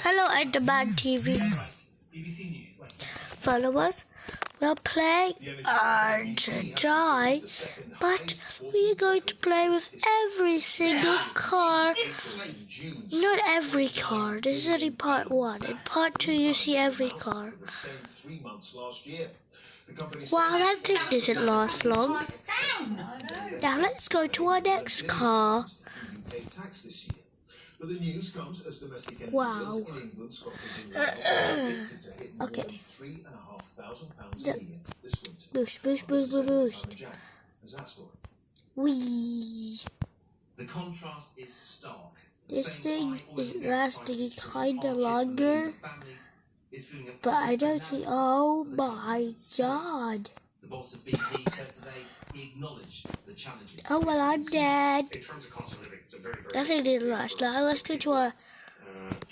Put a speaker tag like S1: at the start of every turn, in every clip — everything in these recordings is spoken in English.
S1: Hello, Enderman TV followers. We're playing Argentine, but we're going to play with every single car. Not every car. This is only part 1. In part 2, you see every car. Wow, that thing didn't last long. Now let's go to our next car.
S2: But the news comes as domestic energy
S1: Wow.
S2: bills in England, Scotland and Wales predicted to hit more than £3,500 a year this winter.
S1: Boost.
S2: Is that story?
S1: Whee.
S3: The contrast is stark.
S1: This thing is lasting kinda longer, but I don't think. Oh my god.
S3: The boss of BP said today he acknowledged the challenges.
S1: Oh well, I'm dead.
S4: In terms of cost of living, it's a very, very
S1: Nothing didn't last long. Let's go to a.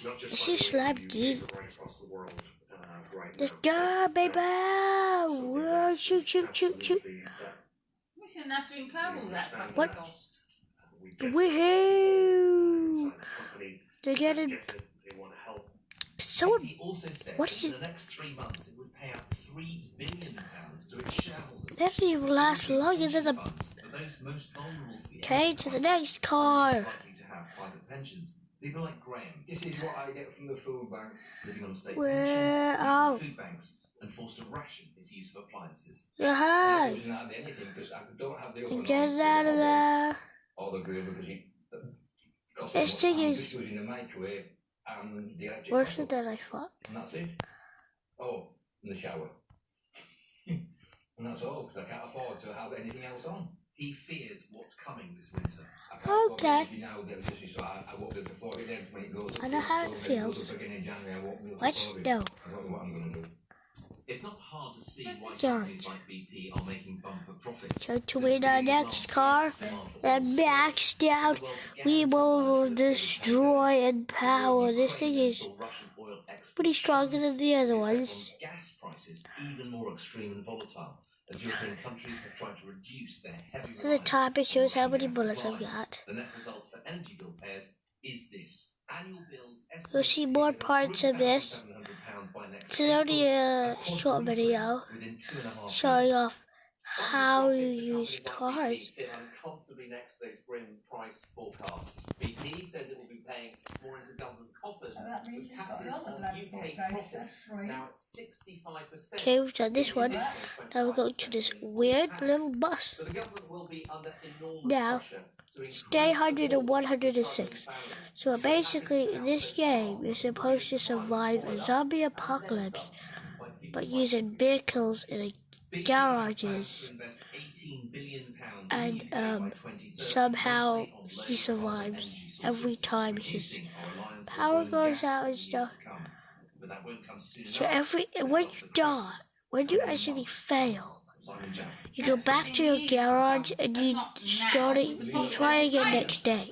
S4: not just
S1: It's
S4: by
S1: just
S4: the way
S1: slab
S4: you
S1: game.
S4: pay for right across the world, right
S1: Let's
S4: now.
S1: go, baby! Whoa, shoot.
S4: Absolutely,
S5: We shouldn't have to incur all that fucking
S1: What?
S5: cost.
S4: we get
S1: Woohoo!
S4: inside the company,
S1: They're getting
S4: get it, they want to help.
S1: so.
S3: He also said
S1: What
S3: that
S1: is
S3: in
S1: it?
S3: the next 3 months it would pay out £3 billion to its shareholders.
S1: That doesn't even last long, is it?
S3: Funds for those most vulnerable to the
S1: Okay,
S3: energy
S1: to the
S3: crisis,
S1: next car.
S3: and least likely to have private pensions. People like Graham. This is what I get from the food bank. Living on a state
S1: Where-
S3: pension,
S1: oh.
S3: using food banks, and forced to ration his use of appliances.
S1: Hi!
S6: Doesn't add anything because I don't have the
S1: Get it out of there!
S6: All the grill because it costs
S1: This thing is
S6: just in the microwave and the electric
S1: worse
S6: kettle,
S1: than I thought.
S6: and that's it. Oh, in the shower. And that's all because I can't afford to have anything else on.
S3: He fears what's coming this winter.
S6: I can't
S1: Okay.
S6: afford it now, so I won't be able to afford it then when it goes up.
S1: I know how it
S6: so when
S1: feels.
S6: goes up again in January, I won't be able to
S1: What?
S6: afford it.
S1: No.
S6: I don't know what I'm going to do.
S3: It's not hard to see why
S1: Sorry.
S3: companies like BP are making bumper profits.
S1: So to win our next car and maxed out, we will destroy and power. This thing is pretty stronger than the other ones.
S3: Gas prices even more extreme and volatile as European countries have tried to reduce their heavy
S1: There's a top, it shows how many
S3: gas
S1: bullets I've
S3: supplies.
S1: got.
S3: The net result for energy bill payers is this. Annual bills
S1: You'll see more parts of this. This is only a short video
S3: within 2.5
S1: showing
S3: years.
S1: off how you use cars.
S7: sit uncomfortably next to those grim price forecasts. BP says it will be paying more into government coffers,
S5: So that means
S7: with
S5: you've got
S7: taxes
S5: another
S7: on
S5: bloody
S7: UK
S5: bookcase,
S7: profits
S5: that's free.
S7: now at 65%.
S1: Okay, we've done this one. Now we're going to this weird little bus.
S7: But the government will be under enormous
S1: Now,
S7: pressure to increase
S1: stay 100 and
S7: support
S1: 106.
S7: for families.
S1: So basically, in this game, you're supposed to survive a zombie apocalypse, but using vehicles in garages. And somehow he survives every time his power goes out and stuff. So when you die, when you actually fail, you go back to your garage and you start it. You try again next day.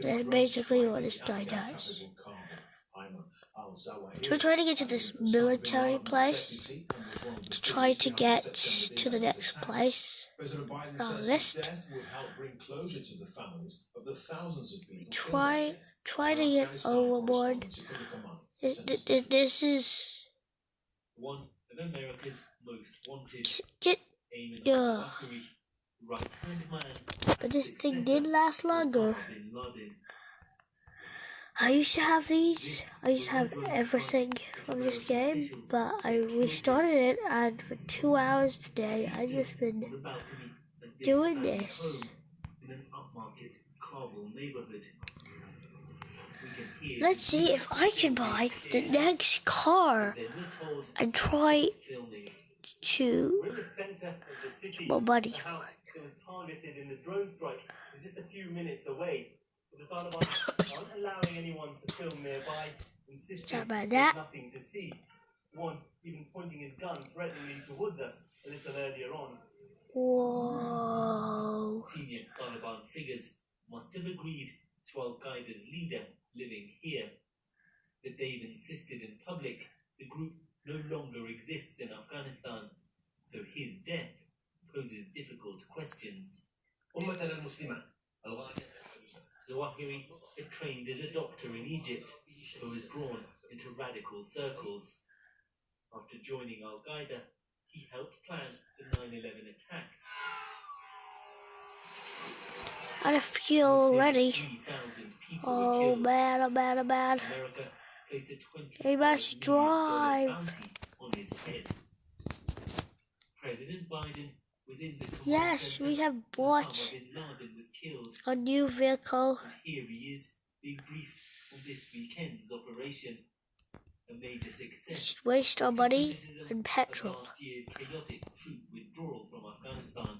S1: That's basically what this guy does. So we're trying to get to this military place to try to get to the next place. Our list. Try to get overboard. This is
S8: one of America's most wanted.
S1: get.
S8: Yeah. Right-hand man.
S1: But this thing did last longer.
S8: Osama bin Laden.
S1: I used to have these. I used to have everything from this game, but I restarted it, and for 2 hours today, I've just been
S8: On the balcony at this
S1: doing
S8: family
S1: this.
S8: home in an upmarket Kabul neighborhood. We can hear
S1: Let's see if I can buy the next car
S8: then we're told
S1: and try
S8: filming.
S1: to
S8: We're in the center of the city.
S1: get money
S8: The
S1: for
S8: house
S1: it.
S8: that was targeted in the drone strike is just a few minutes away. But the Taliban aren't allowing anyone to film nearby, insisting
S1: Sorry about
S8: there's
S1: that.
S8: nothing to see. One even pointing his gun threateningly towards us a little earlier on.
S1: Whoa.
S8: Senior Taliban figures must have agreed to Al-Qaeda's leader living here. But they've insisted in public the group no longer exists in Afghanistan, so his death poses difficult questions. Zawahiri had trained as a doctor in Egypt, but was drawn into radical circles. After joining Al-Qaeda, he helped plan the 9/11 attacks.
S1: I feel already.
S8: 3,000 people
S1: Oh
S8: were killed.
S1: man, oh man, oh man.
S8: America placed a
S1: He must
S8: $25 million
S1: drive.
S8: bounty on his head. President Biden was in the command
S1: Yes,
S8: center
S1: we have
S8: when
S1: bought
S8: Osama bin Laden was killed.
S1: a new vehicle.
S8: And here he is, being briefed on this weekend's operation. A major success.
S1: Just waste our money
S8: Criticism
S1: and
S8: of
S1: petrol.
S8: last year's chaotic troop withdrawal from Afghanistan.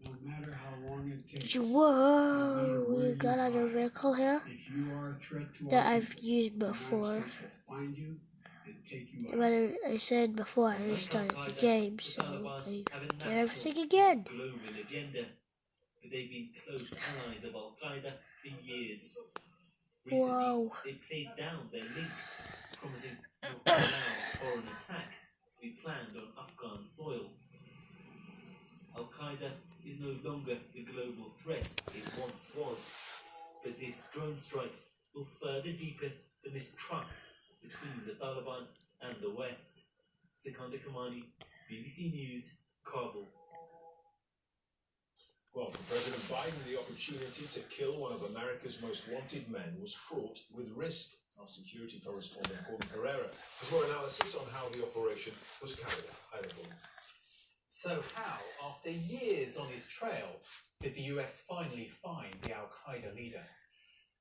S9: No matter how long it takes.
S1: Whoa, we got a new vehicle here
S9: If you are a threat to
S1: that
S9: our
S1: I've
S9: people,
S1: used
S9: the United
S1: before.
S9: States will find you and take you out.
S1: But I said before I restarted the game, so I get everything again.
S8: Global agenda, but they've been close allies of Al-Qaeda for years. Recently,
S1: Whoa.
S8: they played down their links, promising not to allow foreign attacks to be planned on Afghan soil. Al-Qaeda is no longer the global threat it once was, but this drone strike will further deepen the mistrust between the Taliban and the West. Sikandar Kamani, BBC News, Kabul.
S2: Well, for President Biden, the opportunity to kill one of America's most wanted men was fraught with risk. Our security correspondent, Gordon Pereira, has more analysis on how the operation was carried out. Hi there, Gordon.
S10: So how, after years on his trail, did the US finally find the Al-Qaeda leader?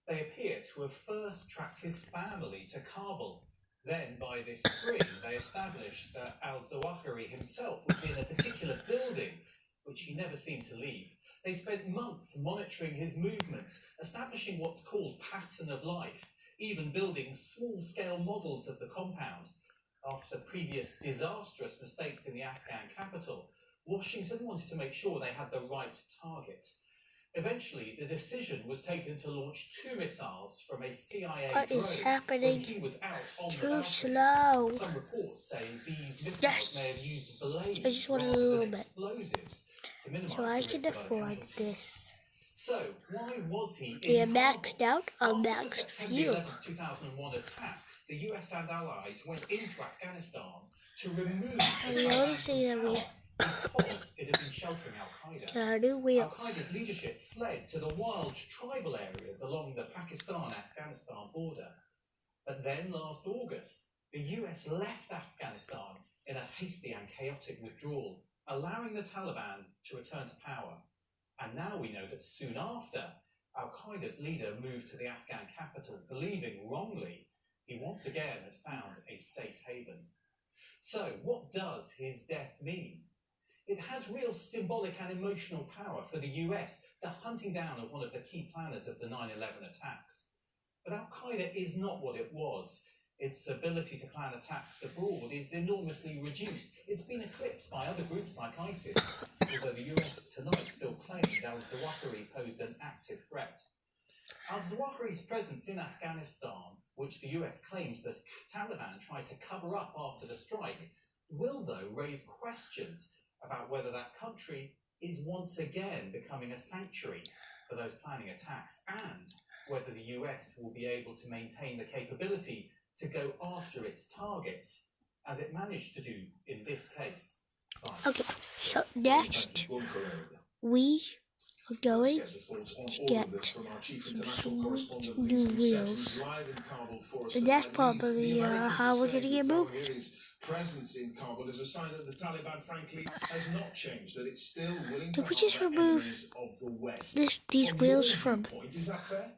S10: They appear to have first tracked his family to Kabul. Then, by this spring, they established that al-Zawahiri himself was in a particular building, which he never seemed to leave. They spent months monitoring his movements, establishing what's called pattern of life, even building small-scale models of the compound. After previous disastrous mistakes in the Afghan capital, Washington wanted to make sure they had the right target. Eventually, the decision was taken to launch 2 missiles from a CIA
S1: What
S10: drone
S1: is
S10: when
S1: happening?
S10: he was out on the
S1: Too
S10: balcony.
S1: slow.
S10: Some reports say these missiles
S1: Yes.
S10: may have used blades
S1: I just want a
S10: rather
S1: little
S10: than
S1: bit.
S10: explosives to minimize
S1: So I
S10: the
S1: can
S10: risk of
S1: afford
S10: casualties.
S1: this.
S10: So, why was he
S1: We are
S10: in
S1: maxed
S10: Kabul?
S1: out on
S10: After the
S1: maxed
S10: September
S1: fuel.
S10: 11, 2001 attacks, the US and allies went into Afghanistan to remove
S1: And
S10: the
S1: the only
S10: Taliban
S1: thing that
S10: from
S1: we
S10: power because it had been sheltering Al-Qaeda.
S1: got our new wheels.
S10: Al-Qaeda's leadership fled to the wild tribal areas along the Pakistan-Afghanistan border. But then last August, the US left Afghanistan in a hasty and chaotic withdrawal, allowing the Taliban to return to power. And now we know that soon after, Al-Qaeda's leader moved to the Afghan capital, believing wrongly he once again had found a safe haven. So, what does his death mean? It has real symbolic and emotional power for the US, the hunting down of one of the key planners of the 9/11 attacks. But Al-Qaeda is not what it was. Its ability to plan attacks abroad is enormously reduced. It's been eclipsed by other groups like ISIS, although the US tonight still claimed al-Zawahiri posed an active threat. Al-Zawahiri's presence in Afghanistan, which the US claims that Taliban tried to cover up after the strike, will though raise questions about whether that country is once again becoming a sanctuary for those planning attacks, and whether the US will be able to maintain the capability to go after its targets, as it managed to do in this case. Bye.
S1: Okay, so
S2: Thank
S1: next
S2: you, Gordon Pereira.
S1: we are going
S2: Let's get the thoughts on
S1: to
S2: all
S1: get
S2: of this from our chief
S1: some
S2: international correspondent,
S1: sweet
S2: Lisa
S1: new
S2: Doucette,
S1: wheels.
S2: who's live in Kabul for us
S1: And
S2: tonight.
S1: that's probably
S2: Lisa, the Americans
S1: how we're
S2: have
S1: gonna
S2: said
S1: get
S2: that
S1: moved.
S2: Zawahiri's presence in Kabul is a sign that the Taliban, frankly, has not changed, that it's still willing to
S1: Did we just
S2: harbour
S1: remove
S2: enemies of the West.
S1: these
S2: From
S1: wheels
S2: your
S1: from
S2: viewpoint, is that fair?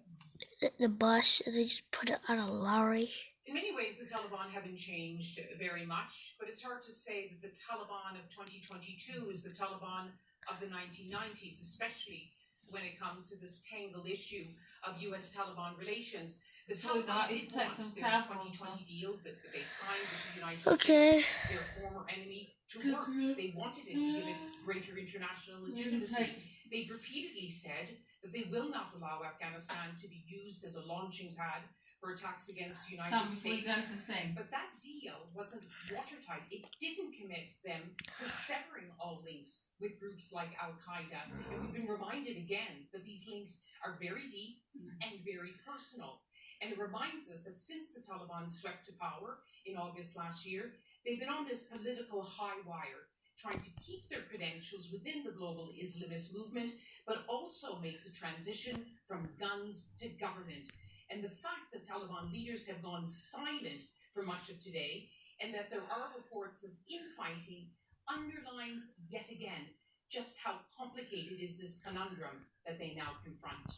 S1: the bus and they just put it on a lorry?
S11: In many ways, the Taliban haven't changed very much, but it's hard to say that the Taliban of 2022 is the Taliban of the 1990s, especially when it comes to this tangled issue of US-Taliban relations. The
S5: So we
S11: Taliban
S5: can
S11: did
S5: take
S11: want
S5: some
S11: their
S5: careful
S11: 2020 deal that they signed with the United
S1: Okay.
S11: States, their former enemy, to work. They wanted it to give it greater international legitimacy. They've repeatedly said that they will not allow Afghanistan to be used as a launching pad for attacks against the United
S5: Something we're
S11: States.
S5: going to sing.
S11: But that deal wasn't watertight. It didn't commit them to severing all links with groups like Al Qaeda. And we've been reminded again that these links are very deep and very personal. And it reminds us that since the Taliban swept to power in August last year, they've been on this political high wire, trying to keep their credentials within the global Islamist movement, but also make the transition from guns to government. And the fact that Taliban leaders have gone silent for much of today, and that there are reports of infighting, underlines yet again just how complicated is this conundrum that they now confront.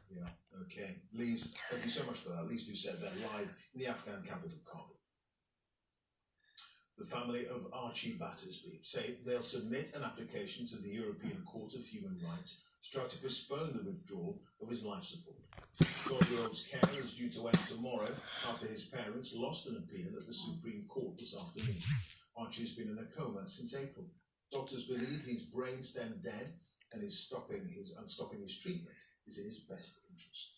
S2: Yeah, okay. Lise, thank you so much for that. Lise who said that live in the Afghan capital, Kabul. The family of Archie Battersby say they'll submit an application to the European Court of Human Rights to try to postpone the withdrawal of his life support. The 12-year-old's care is due to end tomorrow after his parents lost an appeal at the Supreme Court this afternoon. Archie has been in a coma since April. Doctors believe he's brainstem dead and stopping his treatment is in his best interests.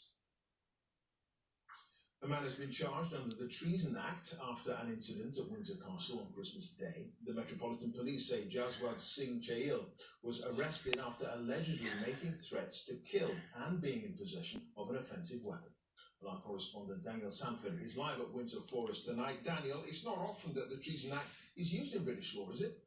S2: A man has been charged under the Treason Act after an incident at Windsor Castle on Christmas Day. The Metropolitan Police say Jaswant Singh Chail was arrested after allegedly making threats to kill and being in possession of an offensive weapon. Well, our correspondent Daniel Sanford is live at Windsor Forest tonight. Daniel, it's not often that the Treason Act is used in British law, is it?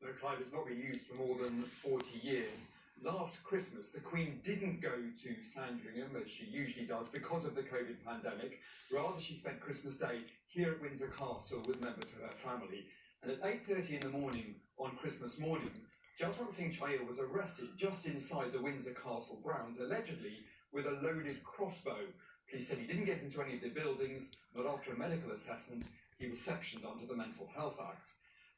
S12: No, Clive, it's not been used for more than 40 years. Last Christmas, the Queen didn't go to Sandringham, as she usually does, because of the COVID pandemic. Rather, she spent Christmas Day here at Windsor Castle with members of her family. And at 8:30 in the morning on Christmas morning, Jaswant Singh Chail was arrested just inside the Windsor Castle grounds, allegedly with a loaded crossbow. Police said he didn't get into any of the buildings, but after a medical assessment, he was sectioned under the Mental Health Act.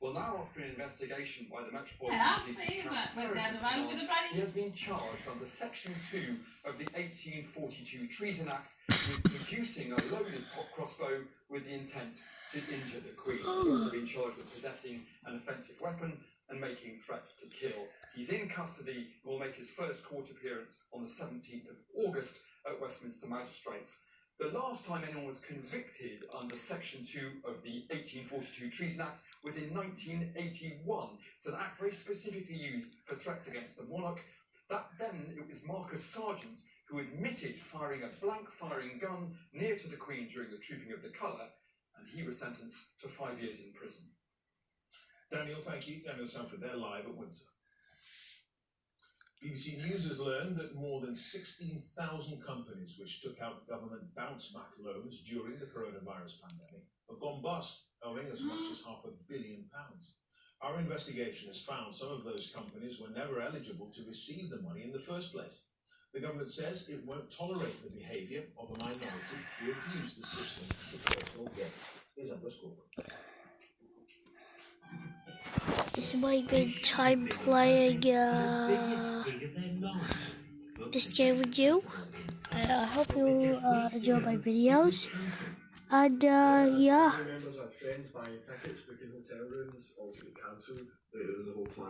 S12: Well, now after an investigation by the Metropolitan Police, he has been charged under Section 2 of the 1842 Treason Act with producing a loaded crossbow with the intent to injure the Queen. He's also been charged with possessing an offensive weapon and making threats to kill. He's in custody and will make his first court appearance on the 17th of August at Westminster Magistrates. The last time anyone was convicted under Section 2 of the 1842 Treason Act was in 1981. It's an act very specifically used for threats against the monarch. Then it was Marcus Sargent who admitted firing a blank-firing gun near to the Queen during the Trooping of the Colour, and he was sentenced to 5 years in prison.
S2: Daniel, thank you. Daniel Sanford there live at Windsor. BBC News has learned that more than 16,000 companies which took out government bounce-back loans during the coronavirus pandemic have gone bust, owing as much as £500 million. Our investigation has found some of those companies were never eligible to receive the money in the first place. The government says it won't tolerate the behaviour of a minority who abuse the system for personal gain. Here's Empress Corcoran.
S1: This is my good time playing this game with you. I hope you enjoy my videos. And yeah.
S13: Members had friends buying tickets, booking hotel rooms, all to be cancelled. There was a whole plan.